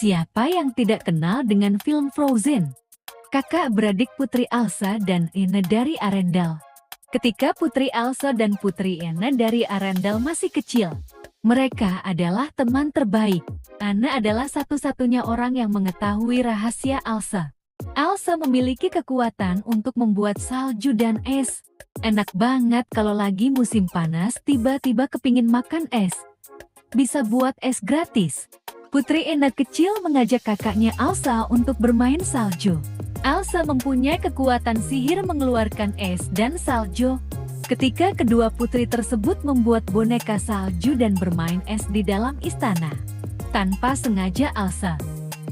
Siapa yang tidak kenal dengan film Frozen? Kakak beradik Putri Elsa dan Anna dari Arendal. Ketika Putri Elsa dan Putri Anna dari Arendal masih kecil, mereka adalah teman terbaik. Anna adalah satu-satunya orang yang mengetahui rahasia Elsa. Elsa memiliki kekuatan untuk membuat salju dan es. Enak banget kalau lagi musim panas tiba-tiba kepingin makan es. Bisa buat es gratis. Putri Anna kecil mengajak kakaknya Elsa untuk bermain salju. Elsa mempunyai kekuatan sihir mengeluarkan es dan salju. Ketika kedua putri tersebut membuat boneka salju dan bermain es di dalam istana, tanpa sengaja Elsa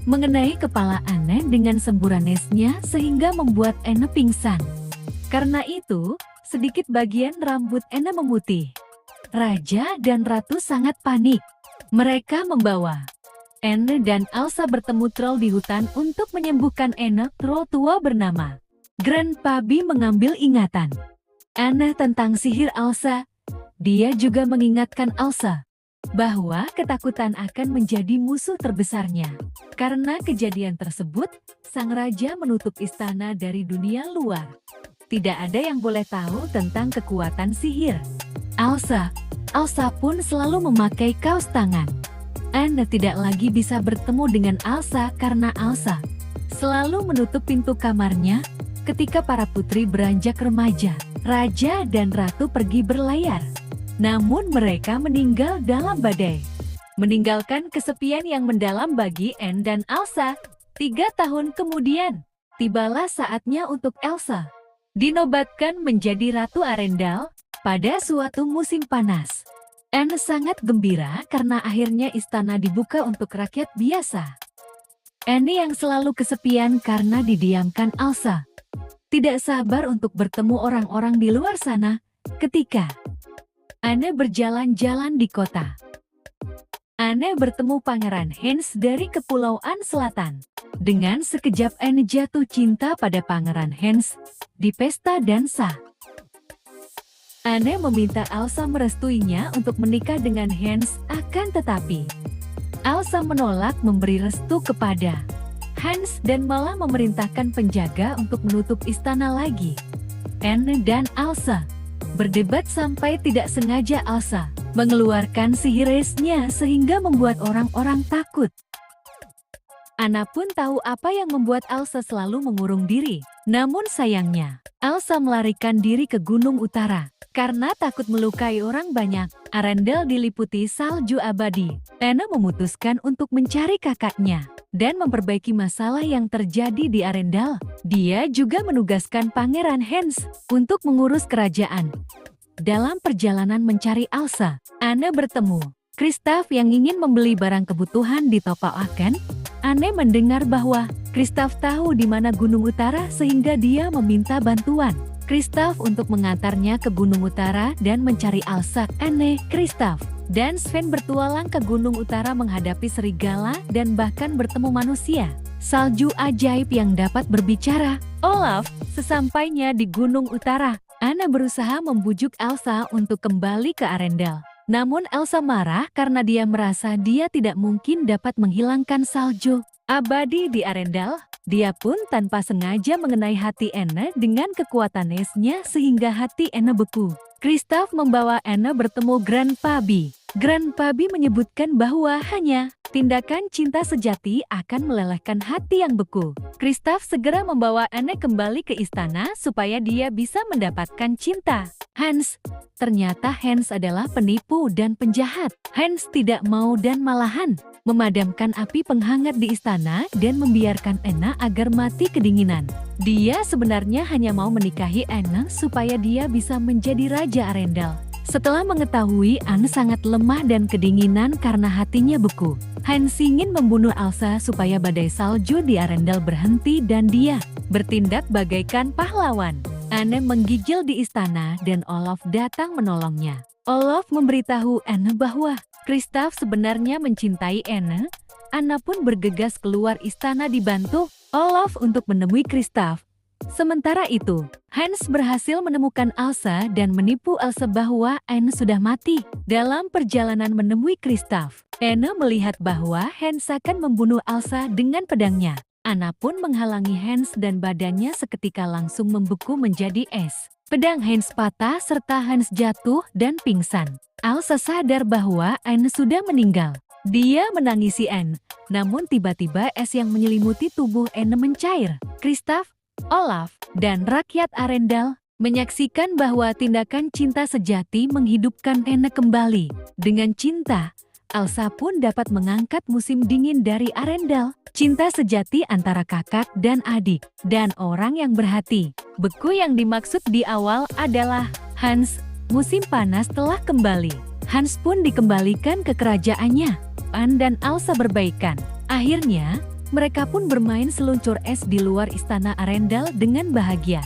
mengenai kepala Anna dengan semburan esnya sehingga membuat Anna pingsan. Karena itu, sedikit bagian rambut Anna memutih. Raja dan ratu sangat panik. Mereka membawa Anna dan Elsa bertemu troll di hutan untuk menyembuhkan Anna. Troll tua bernama Grandpappy mengambil ingatan Anna tentang sihir Elsa. Dia juga mengingatkan Elsa bahwa ketakutan akan menjadi musuh terbesarnya. Karena kejadian tersebut, sang raja menutup istana dari dunia luar. Tidak ada yang boleh tahu tentang kekuatan sihir Elsa. Elsa pun selalu memakai kaos tangan. Anna tidak lagi bisa bertemu dengan Elsa karena Elsa selalu menutup pintu kamarnya. Ketika para putri beranjak remaja, raja dan ratu pergi berlayar. Namun mereka meninggal dalam badai, meninggalkan kesepian yang mendalam bagi Anna dan Elsa. 3 tahun kemudian, tibalah saatnya untuk Elsa dinobatkan menjadi Ratu Arendal pada suatu musim panas. Anna sangat gembira karena akhirnya istana dibuka untuk rakyat biasa. Anna yang selalu kesepian karena didiamkan Elsa tidak sabar untuk bertemu orang-orang di luar sana. Ketika Anna berjalan-jalan di kota, Anna bertemu Pangeran Hans dari Kepulauan Selatan. Dengan sekejap Anna jatuh cinta pada Pangeran Hans di pesta dansa. Anna meminta Elsa merestuinya untuk menikah dengan Hans, akan tetapi Elsa menolak memberi restu kepada Hans dan malah memerintahkan penjaga untuk menutup istana lagi. Anna dan Elsa berdebat sampai tidak sengaja Elsa mengeluarkan sihir esnya sehingga membuat orang-orang takut. Anna pun tahu apa yang membuat Elsa selalu mengurung diri. Namun sayangnya, Elsa melarikan diri ke Gunung Utara. Karena takut melukai orang banyak, Arendal diliputi salju abadi. Anna memutuskan untuk mencari kakaknya dan memperbaiki masalah yang terjadi di Arendal. Dia juga menugaskan Pangeran Hans untuk mengurus kerajaan. Dalam perjalanan mencari Elsa, Anna bertemu Kristoff yang ingin membeli barang kebutuhan di toko Aken. Anna mendengar bahwa Kristoff tahu di mana Gunung Utara sehingga dia meminta bantuan Kristoff untuk mengantarnya ke Gunung Utara dan mencari Elsa. Anna, Kristoff, dan Sven bertualang ke Gunung Utara menghadapi serigala dan bahkan bertemu manusia salju ajaib yang dapat berbicara. Olaf, sesampainya di Gunung Utara, Anna berusaha membujuk Elsa untuk kembali ke Arendal. Namun Elsa marah karena dia merasa dia tidak mungkin dapat menghilangkan salju abadi di Arendal. Dia pun tanpa sengaja mengenai hati Anna dengan kekuatan esnya sehingga hati Anna beku. Kristoff membawa Anna bertemu Grandpappy. Grandpappy menyebutkan bahwa hanya tindakan cinta sejati akan melelehkan hati yang beku. Kristoff segera membawa Anna kembali ke istana supaya dia bisa mendapatkan cinta Hans. Ternyata Hans adalah penipu dan penjahat. Hans tidak mau dan malahan memadamkan api penghangat di istana dan membiarkan Anna agar mati kedinginan. Dia sebenarnya hanya mau menikahi Anna supaya dia bisa menjadi Raja Arendal. Setelah mengetahui Anna sangat lemah dan kedinginan karena hatinya beku, Hans ingin membunuh Elsa supaya badai salju di Arendal berhenti dan dia bertindak bagaikan pahlawan. Anna menggigil di istana dan Olaf datang menolongnya. Olaf memberitahu Anna bahwa Kristoff sebenarnya mencintai Anna. Anna pun bergegas keluar istana dibantu Olaf untuk menemui Kristoff. Sementara itu, Hans berhasil menemukan Elsa dan menipu Elsa bahwa Anne sudah mati. Dalam perjalanan menemui Kristoff, Anne melihat bahwa Hans akan membunuh Elsa dengan pedangnya. Anna pun menghalangi Hans dan badannya seketika langsung membeku menjadi es. Pedang Hans patah serta Hans jatuh dan pingsan. Elsa sadar bahwa Anne sudah meninggal. Dia menangisi Anne, namun tiba-tiba es yang menyelimuti tubuh Anne mencair. Kristoff, Olaf, dan rakyat Arendal menyaksikan bahwa tindakan cinta sejati menghidupkan Anne kembali. Dengan cinta, Elsa pun dapat mengangkat musim dingin dari Arendal. Cinta sejati antara kakak dan adik, dan orang yang berhati. Beku yang dimaksud di awal adalah Hans. Musim panas telah kembali. Hans pun dikembalikan ke kerajaannya. Anne dan Elsa berbaikan. Akhirnya, mereka pun bermain seluncur es di luar istana Arendal dengan bahagia.